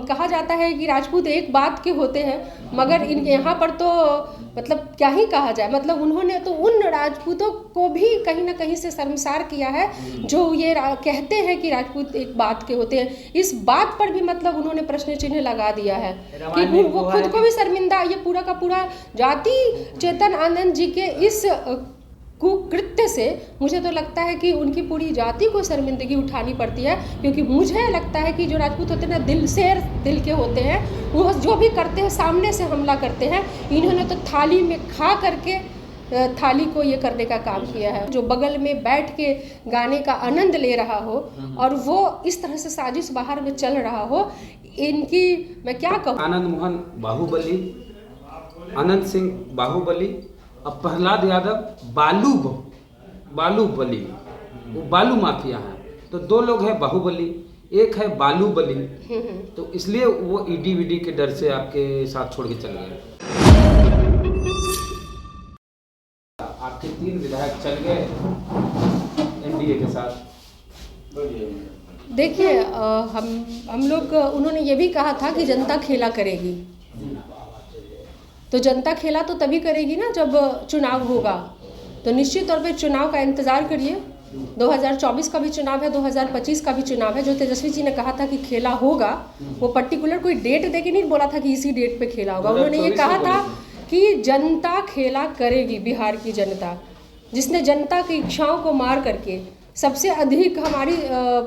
कहा जाता है कि राजपूत एक बात के होते हैं, मगर यहाँ पर तो मतलब क्या ही कहा जाए, मतलब उन्होंने तो उन राजपूतों को भी कहीं ना कहीं से शर्मसार किया है जो ये कहते हैं कि राजपूत एक बात के होते हैं। इस बात पर भी मतलब उन्होंने प्रश्न चिन्ह लगा दिया है कि वो खुद को भी शर्मिंदा, ये पूरा का पूरा जाति चेतन आनंद जी के इस कुकृत्य से मुझे तो लगता है कि उनकी पूरी जाति को शर्मिंदगी उठानी पड़ती है, क्योंकि मुझे लगता है कि जो राजपूत होते हैं ना, दिल शेर दिल के होते हैं, वो जो भी करते हैं सामने से हमला करते हैं। इन्होंने तो थाली में खा करके थाली को ये करने का काम किया है। जो बगल में बैठ के गाने का आनंद ले रहा हो और वो इस तरह से साजिश बाहर में चल रहा हो, इनकी मैं क्या कहूँ। आनंद मोहन बाहुबली, अनंत सिंह बाहुबली और प्रहलाद यादव बालूबली, वो बालू माफिया हैं। तो दो लोग हैं बाहुबली, एक है बालूबली, तो इसलिए वो ईडी के डर से आपके साथ छोड़ के चल गए। आपके 3 विधायक चल गए एनडीए के साथ। देखिए हम लोग, उन्होंने ये भी कहा था कि जनता खेला करेगी, तो जनता खेला तो तभी करेगी ना जब चुनाव होगा। तो निश्चित तौर पे चुनाव का इंतज़ार करिए। 2024 का भी चुनाव है, 2025 का भी चुनाव है। जो तेजस्वी जी ने कहा था कि खेला होगा, वो पर्टिकुलर कोई डेट दे के नहीं बोला था कि इसी डेट पे खेला होगा। उन्होंने ये कहा था कि जनता खेला करेगी, बिहार की जनता, जिसने जनता की इच्छाओं को मार करके सबसे अधिक हमारी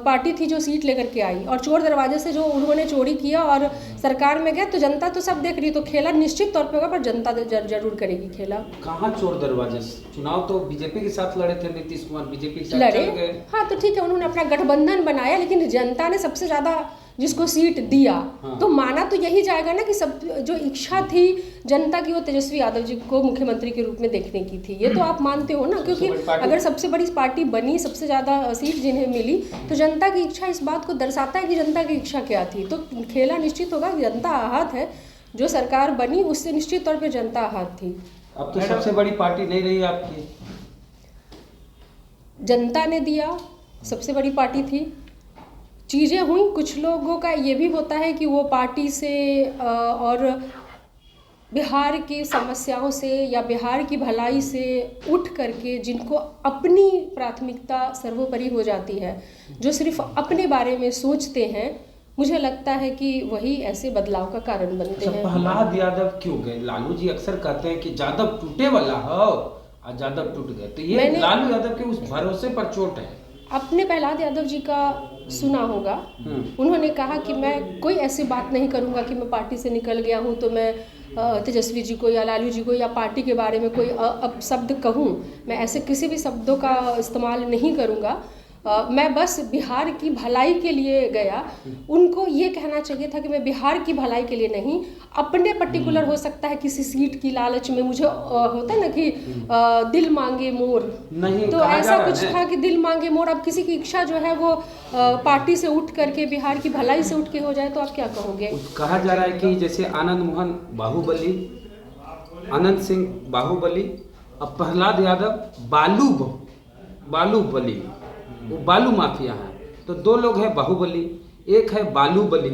पार्टी थी जो सीट लेकर के आई, और चोर दरवाजे से जो उन्होंने चोरी किया और सरकार में गए, तो जनता तो सब देख रही, तो खेला निश्चित तौर पे होगा, पर जनता जरूर करेगी खेला। कहाँ चोर दरवाजे? चुनाव तो बीजेपी के साथ लड़े थे, नीतीश कुमार बीजेपी के साथ लड़े, चल गए। हाँ तो ठीक है, उन्होंने अपना गठबंधन बनाया, लेकिन जनता ने सबसे ज़्यादा जिसको सीट दिया, हाँ। तो माना तो यही जाएगा ना कि सब जो इच्छा थी जनता की, वो तेजस्वी यादव जी को मुख्यमंत्री के रूप में देखने की थी। ये तो आप मानते हो ना, क्योंकि अगर सबसे बड़ी पार्टी बनी, सबसे ज़्यादा सीट जिन्हें मिली, तो जनता की इच्छा इस बात को दर्शाता है कि जनता की इच्छा क्या थी। तो खेला निश्चित होगा कि जनता आहत है, जो सरकार बनी उससे निश्चित तौर पर जनता आहत थी। अब तो सबसे बड़ी पार्टी नहीं रही आपकी, जनता ने दिया, सबसे बड़ी पार्टी थी, चीज़ें हुई। कुछ लोगों का ये भी होता है कि वो पार्टी से और बिहार की समस्याओं से या बिहार की भलाई से उठ करके, जिनको अपनी प्राथमिकता सर्वोपरि हो जाती है, जो सिर्फ अपने बारे में सोचते हैं, मुझे लगता है कि वही ऐसे बदलाव का कारण बनते हैं। प्रहलाद यादव क्यों गए? लालू जी अक्सर कहते हैं कि यादव टूटे वाला हो, और यादव टूट गए, तो ये लालू यादव के उस भरोसे पर चोट है। अपने प्रहलाद यादव जी का सुना होगा, उन्होंने कहा कि मैं कोई ऐसी बात नहीं करूंगा कि मैं पार्टी से निकल गया हूं तो मैं तेजस्वी जी को या लालू जी को या पार्टी के बारे में कोई अपशब्द कहूं। मैं ऐसे किसी भी शब्दों का इस्तेमाल नहीं करूंगा, मैं बस बिहार की भलाई के लिए गया। उनको ये कहना चाहिए था कि मैं बिहार की भलाई के लिए नहीं, अपने पर्टिकुलर हो सकता है किसी सीट की लालच में, मुझे होता है ना कि दिल मांगे मोर, तो ऐसा कुछ था कि दिल मांगे मोर। अब किसी की इच्छा जो है वो पार्टी से उठ करके, बिहार की भलाई से उठ के हो जाए, तो आप क्या कहोगे? कहा जा रहा है कि जैसे आनंद मोहन बाहुबली, अनंत सिंह बाहुबली और प्रहलाद यादव बालूबली, वो बालू माफिया हैं। तो दो लोग हैं बाहुबली, एक है बालूबली,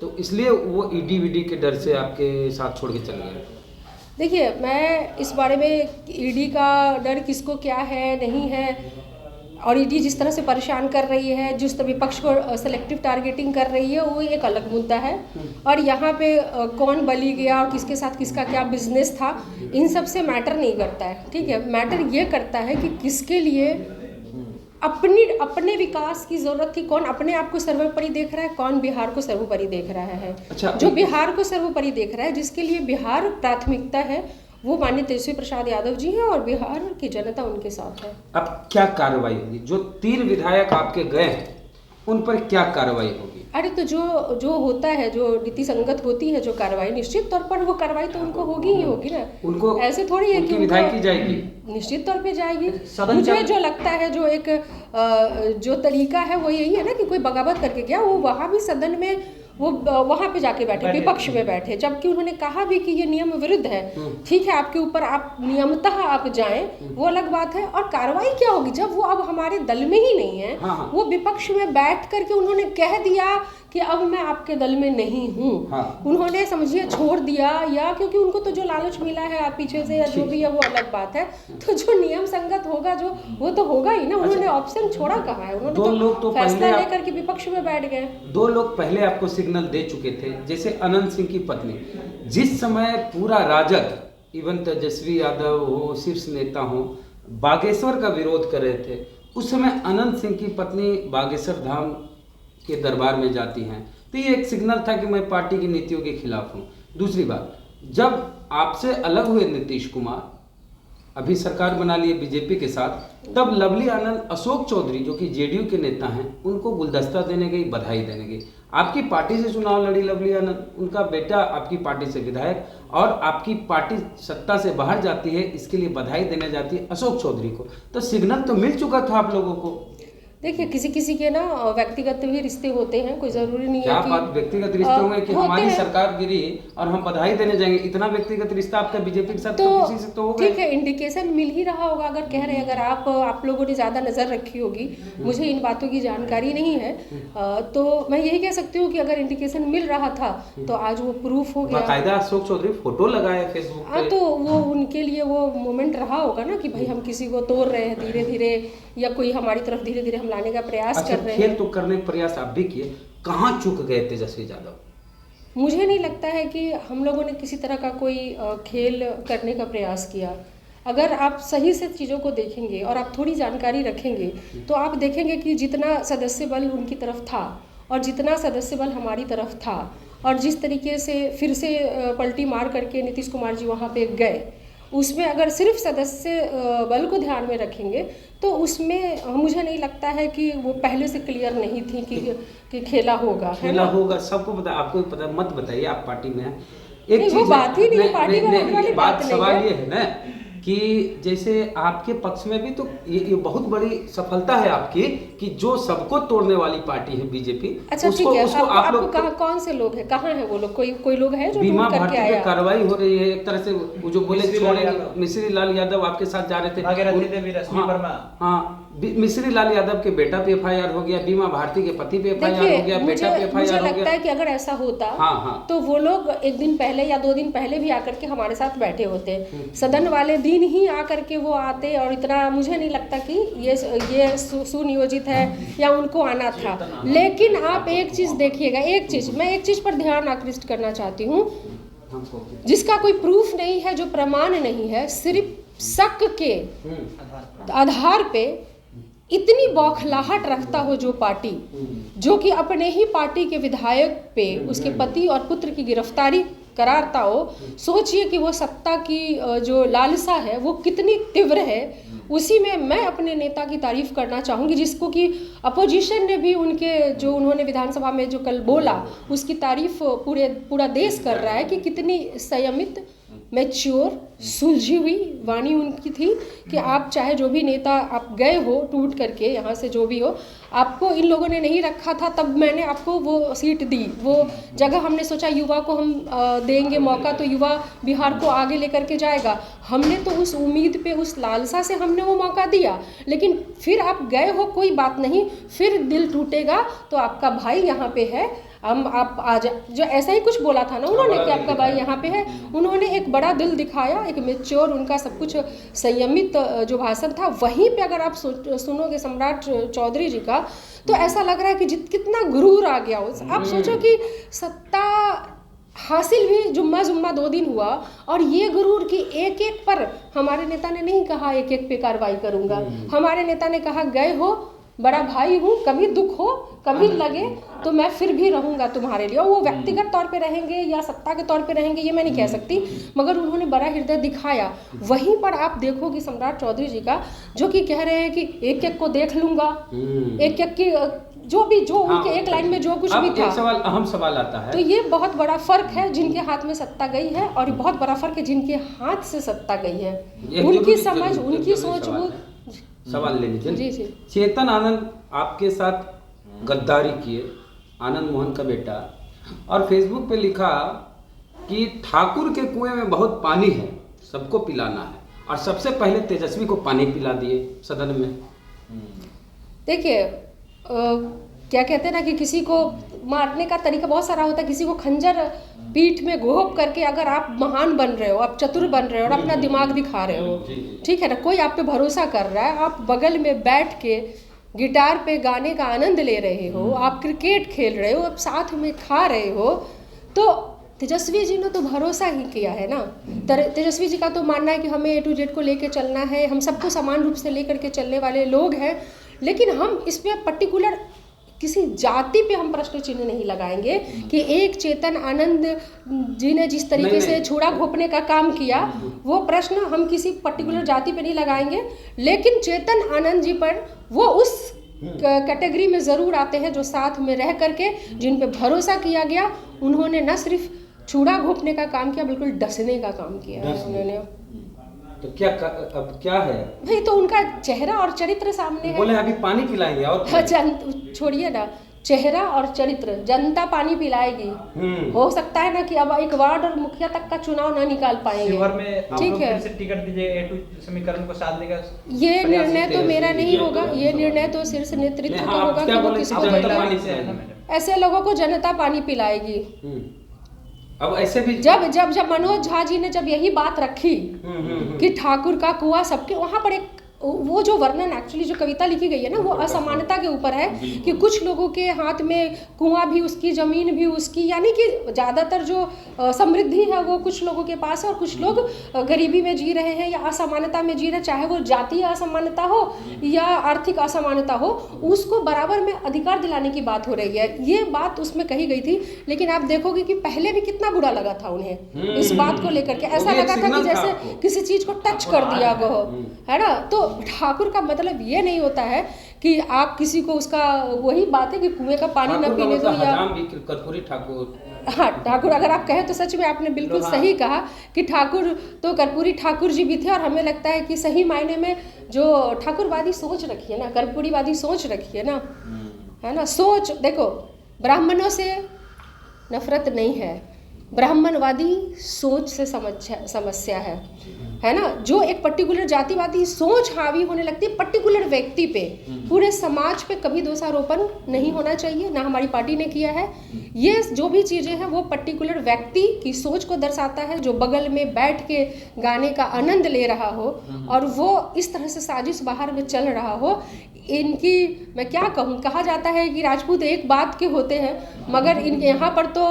तो इसलिए वो ईडी के डर से आपके साथ छोड़ के चल गए। देखिए, मैं इस बारे में ईडी का डर किसको क्या है नहीं है, और ईडी जिस तरह से परेशान कर रही है, जिस तरह विपक्ष को सेलेक्टिव टारगेटिंग कर रही है, वो एक अलग मुद्दा है। और यहाँ पे कौन बली गया और किसके साथ किसका क्या बिजनेस था, इन सब से मैटर नहीं करता है, ठीक है। मैटर ये करता है कि किसके लिए अपने विकास की जरूरत थी, कौन अपने आप को सर्वोपरि देख रहा है, कौन बिहार को सर्वोपरि देख रहा है। अच्छा, जो बिहार को सर्वोपरि देख रहा है, जिसके लिए बिहार प्राथमिकता है, वो माननीय तेजस्वी प्रसाद यादव जी हैं और बिहार की जनता उनके साथ है। अब क्या कार्रवाई होगी? जो 3 विधायक आपके गए हैं, उन पर क्या कार्रवाई होगी? अरे तो जो होता है, जो नीति संगत होती है जो कार्रवाई, निश्चित तौर पर वो कार्रवाई तो उनको होगी ही होगी ना। उनको ऐसे थोड़ी है कि विधायकी जाएगी, निश्चित तौर पे जाएगी। मुझे जो लगता है, जो एक जो तरीका है वो यही है ना कि कोई बगावत करके गया, वो वहाँ भी सदन में वो वहाँ पे जाके बैठे, विपक्ष में बैठे, जबकि उन्होंने कहा भी कि ये नियम विरुद्ध है। ठीक है, आपके ऊपर आप नियमतः आप जाएं, वो अलग बात है। और कार्रवाई क्या होगी जब वो अब हमारे दल में ही नहीं है। हाँ। वो विपक्ष में बैठ करके उन्होंने कह दिया कि अब मैं आपके दल में नहीं हूँ। हाँ। उन्होंने समझिए छोड़ दिया, या क्योंकि उनको तो जो लालच मिला है आप पीछे से या जो भी है वो अलग बात है, तो जो नियम संगत होगा जो वो तो होगा ही ना। उन्होंने ऑप्शन छोड़ा कहाँ है, उन्होंने दो लोग तो फैसला पहले लेकर के विपक्ष में बैठ गए। 2 लोग पहले आपको सिग्नल दे चुके थे, जैसे अनंत सिंह की पत्नी, जिस समय पूरा राजग, इवन तेजस्वी यादव हो, शीर्ष नेता हो, बागेश्वर का विरोध कर रहे थे, उस समय अनंत सिंह की पत्नी बागेश्वर धाम के दरबार में जाती हैं, तो ये एक सिग्नल था कि मैं पार्टी की नीतियों के खिलाफ हूँ। दूसरी बात, जब आपसे अलग हुए नीतीश कुमार, अभी सरकार बना लिए बीजेपी के साथ, तब लवली आनंद अशोक चौधरी जो कि जेडीयू के नेता हैं, उनको गुलदस्ता देने गई, बधाई देने गई। आपकी पार्टी से चुनाव लड़ी लवली आनंद, उनका बेटा आपकी पार्टी से विधायक, और आपकी पार्टी सत्ता से बाहर जाती है, इसके लिए बधाई देने जाती है अशोक चौधरी को। तो सिग्नल तो मिल चुका था आप लोगों को। देखिए किसी किसी के ना व्यक्तिगत भी रिश्ते होते हैं, कोई जरूरी नहीं क्या है कि बात व्यक्तिगत रिश्ते होंगे कि हमारी सरकार गिरी और हम बधाई देने जाएंगे, इतना व्यक्तिगत रिश्ता आपका बीजेपी के साथ तो किसी से तो होगा। ठीक है, इंडिकेशन मिल ही रहा होगा। अगर कह रहे हैं, अगर आप लोगों ने ज़्यादा नज़र रखी होगी, मुझे इन बातों की जानकारी नहीं है, तो मैं यही कह सकती हूँ कि अगर इंडिकेशन मिल रहा था तो आज वो प्रूफ हो गया। बाकायदा अशोक चौधरी फोटो लगाए फेसबुक पे, तो वो उनके लिए वो मोमेंट रहा होगा ना कि भाई हम किसी को तोड़ रहे हैं धीरे धीरे, या कोई हमारी तरफ धीरे धीरे हम लाने का प्रयास कर रहे हैं। खेल तो करने का प्रयास आप भी किए, कहाँ चूक गए तेजस्वी यादव? मुझे नहीं लगता है कि हम लोगों ने किसी तरह का कोई खेल करने का प्रयास किया। अगर आप सही से चीज़ों को देखेंगे और आप थोड़ी जानकारी रखेंगे तो आप देखेंगे कि जितना सदस्य बल उनकी तरफ था और जितना सदस्य बल हमारी तरफ था, और जिस तरीके से फिर से पलटी मार करके नीतीश कुमार जी वहाँ पे गए, उसमें अगर सिर्फ सदस्य बल को ध्यान में रखेंगे तो उसमें मुझे नहीं लगता है कि वो पहले से क्लियर नहीं थी कि खेला होगा, खेला होगा। सबको पता, आपको पता, मत बताइए, आप पार्टी में हैं। एक चीज बात ही नहीं, पार्टी में होने वाली बात नहीं है। सवाल ये है ना कि जैसे आपके पक्ष में भी तो ये बहुत बड़ी सफलता है आपकी कि जो सबको तोड़ने वाली पार्टी है बीजेपी। अच्छा ठीक है, आपको कहाँ कौन से लोग हैं, कहाँ है वो लोग? कोई लोग हैं जो बीमा भारती पे कार्रवाई हो रही है एक तरह से, वो जो बोले छोड़ेंगे, मिश्री लाल यादव आपके साथ जा रहे थे। हाँ, मिश्री लाल यादव के बेटा पे एफआईआर हो गया, बीमा भारती के पति पे एफआईआर हो गया, बेटा पे एफआईआर हो गया। मुझे लगता है कि अगर ऐसा होता तो वो लोग एक दिन पहले या 2 दिन पहले भी आकर के हमारे साथ बैठे होते, सदन वाले दिन ही आकर के वो आते, और इतना मुझे नहीं लगता कि ये सुनियोजित है या उनको आना था। लेकिन आप एक चीज देखिएगा, मैं एक चीज पर ध्यान आकृष्ट करना चाहती हूँ, जिसका कोई प्रूफ नहीं है, जो प्रमाण नहीं है, सिर्फ शक के आधार पे इतनी बौखलाहट रखता हो जो पार्टी, जो कि अपने ही पार्टी के विधायक पे उसके पति और पुत्र की गिरफ्तारी करारता हो, सोचिए कि वो सत्ता की जो लालसा है वो कितनी तीव्र है। उसी में मैं अपने नेता की तारीफ करना चाहूँगी, जिसको कि अपोजिशन ने भी उनके जो उन्होंने विधानसभा में जो कल बोला उसकी तारीफ पूरा देश कर रहा है कि कितनी संयमित, मैच्योर, सुलझी हुई वाणी उनकी थी कि आप चाहे जो भी नेता आप गए हो टूट करके यहाँ से, जो भी हो, आपको इन लोगों ने नहीं रखा था, तब मैंने आपको वो सीट दी, वो जगह हमने सोचा युवा को हम देंगे मौका तो युवा बिहार को आगे लेकर के जाएगा। हमने तो उस उम्मीद पे, उस लालसा से हमने वो मौका दिया, लेकिन फिर आप गए हो, कोई बात नहीं, फिर दिल टूटेगा तो आपका भाई यहाँ पे है, आप आ जा, जो ऐसा ही कुछ बोला था ना उन्होंने कि आपका भाई यहाँ पे है। उन्होंने एक बड़ा दिल दिखाया, एक मैच्योर, उनका सब कुछ संयमित जो भाषण था, वहीं पे अगर आप सुनोगे सम्राट चौधरी जी का तो ऐसा लग रहा है कि कितना गुरूर आ गया। आप सोचो कि सत्ता हासिल भी जुम्मा 2 दिन हुआ, और ये गुरूर कि एक एक पर हमारे नेता ने नहीं कहा एक एक पे कार्रवाई करूंगा, हमारे नेता ने कहा गए हो, बड़ा भाई हूँ, कभी दुख हो कभी लगे तो मैं फिर भी रहूंगा तुम्हारे लिए। और वो व्यक्तिगत तौर पे रहेंगे या सत्ता के तौर पे रहेंगे ये मैं नहीं कह सकती, मगर उन्होंने बड़ा हृदय दिखाया। वहीं पर आप देखोगे सम्राट चौधरी जी का, जो कि कह रहे हैं कि एक एक को देख लूंगा, एक एक की जो उनके एक लाइन में जो कुछ भी था। अहम सवाल आता है, तो ये बहुत बड़ा फर्क है, जिनके हाथ में सत्ता गई है, और बहुत बड़ा फर्क है जिनके हाथ से सत्ता गई है। उनकी समझ, उनकी सोच, वो सवाल ले लीजिए। जी। चेतन आनंद आपके साथ गद्दारी किए, आनंद मोहन का बेटा, और फेसबुक पे लिखा कि ठाकुर के कुएं में बहुत पानी है, सबको पिलाना है, और सबसे पहले तेजस्वी को पानी पिला दिए सदन में। देखिए क्या कहते हैं ना कि किसी को मारने का तरीका बहुत सारा होता है। किसी को खंजर पीठ में घोंप करके अगर आप महान बन रहे हो, आप चतुर बन रहे हो और अपना दिमाग दिखा रहे हो, ठीक है ना, कोई आप पे भरोसा कर रहा है, आप बगल में बैठ के गिटार पे गाने का आनंद ले रहे हो, आप क्रिकेट खेल रहे हो, आप साथ में खा रहे हो, तो तेजस्वी जी ने तो भरोसा ही किया है ना। तेजस्वी जी का तो मानना है कि हमें A to Z को लेके चलना है, हम सबको समान रूप से लेकर के चलने वाले लोग हैं, लेकिन हम इसमें पर्टिकुलर किसी जाति पे हम प्रश्न चिन्ह नहीं लगाएंगे कि एक चेतन आनंद जी ने जिस तरीके से छुरा घोंपने का काम किया, वो प्रश्न हम किसी पर्टिकुलर जाति पे नहीं लगाएंगे, लेकिन चेतन आनंद जी पर वो उस कैटेगरी में ज़रूर आते हैं जो साथ में रह करके जिन पे भरोसा किया गया, उन्होंने न सिर्फ छुरा घोंपने का काम किया, बिल्कुल डसने का काम किया है उन्होंने। तो अब क्या है भाई, तो उनका चेहरा और चरित्र सामने है। बोले अभी पानी पिलाएंगे और छोड़िए ना, चेहरा और चरित्र, जनता पानी पिलाएगी। हो सकता है ना कि अब एक वार्ड और मुखिया तक का चुनाव ना निकाल पाएंगे, ठीक है, टिकट दीजिए समीकरण को साधने का ये निर्णय तो मेरा नहीं होगा, ये निर्णय तो शीर्ष नेतृत्व का होगा कि वो किसको देना है। ऐसे लोगों को जनता पानी पिलाएगी। अब ऐसे भी जब मनोज झा जी ने जब यही बात रखी कि ठाकुर का कुआं सबके, वहां पर एक वो जो वर्णन एक्चुअली जो कविता लिखी गई है ना, वो असमानता के ऊपर है कि कुछ लोगों के हाथ में कुआं भी उसकी, जमीन भी उसकी, यानी कि ज़्यादातर जो समृद्धि है वो कुछ लोगों के पास है और कुछ लोग गरीबी में जी रहे हैं या असमानता में जी रहे हैं, चाहे वो जातीय असमानता हो या आर्थिक असमानता हो, उसको बराबर में अधिकार दिलाने की बात हो रही है। ये बात उसमें कही गई थी, लेकिन आप देखोगे कि पहले भी कितना बुरा लगा था उन्हें इस बात को लेकर के, ऐसा लगा था कि जैसे किसी चीज़ को टच कर दिया गया हो, है ना। तो ठाकुर का मतलब ये नहीं होता है कि आप किसी को, उसका वही बात है कि कुएं का पानी न पीने दो या कर्पूरी ठाकुर। हाँ, ठाकुर अगर आप कहें तो सच में आपने बिल्कुल सही कहा कि ठाकुर तो कर्पूरी ठाकुर जी भी थे, और हमें लगता है कि सही मायने में जो ठाकुरवादी सोच रखी है ना, कर्पूरीवादी सोच रखी है ना, है ना, सोच देखो, ब्राह्मणों से नफरत नहीं है, ब्राह्मणवादी सोच से समस्या है ना। जो एक पर्टिकुलर जातिवादी सोच हावी होने लगती है पर्टिकुलर व्यक्ति पे, पूरे समाज पे कभी दोषारोपण नहीं होना चाहिए, ना हमारी पार्टी ने किया है। ये जो भी चीज़ें हैं वो पर्टिकुलर व्यक्ति की सोच को दर्शाता है, जो बगल में बैठ के गाने का आनंद ले रहा हो और वो इस तरह से साजिश बाहर में चल रहा हो। इनकी मैं क्या कहूँ, कहा जाता है कि राजपूत एक बात के होते हैं, मगर इनके यहाँ पर तो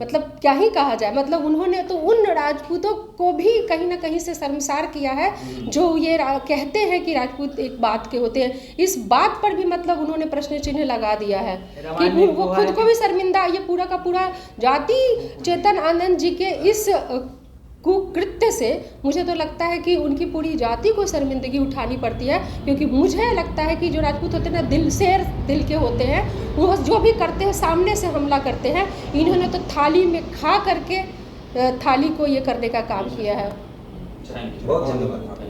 मतलब क्या ही कहा जाए, मतलब उन्होंने तो उन राजपूतों को भी कहीं ना कहीं से शर्मसार किया है जो ये कहते हैं कि राजपूत एक बात के होते हैं। इस बात पर भी मतलब उन्होंने प्रश्न चिन्ह लगा दिया है कि वो खुद को भी शर्मिंदा, ये पूरा का पूरा जाति चेतन आनंद जी के इस कुकृत्य से मुझे तो लगता है कि उनकी पूरी जाति को शर्मिंदगी उठानी पड़ती है, क्योंकि मुझे लगता है कि जो राजपूत होते हैं ना, दिल शेर दिल के होते हैं, वो जो भी करते हैं सामने से हमला करते हैं। इन्होंने तो थाली में खा करके थाली को ये करने का काम किया है। बहुत धन्यवाद।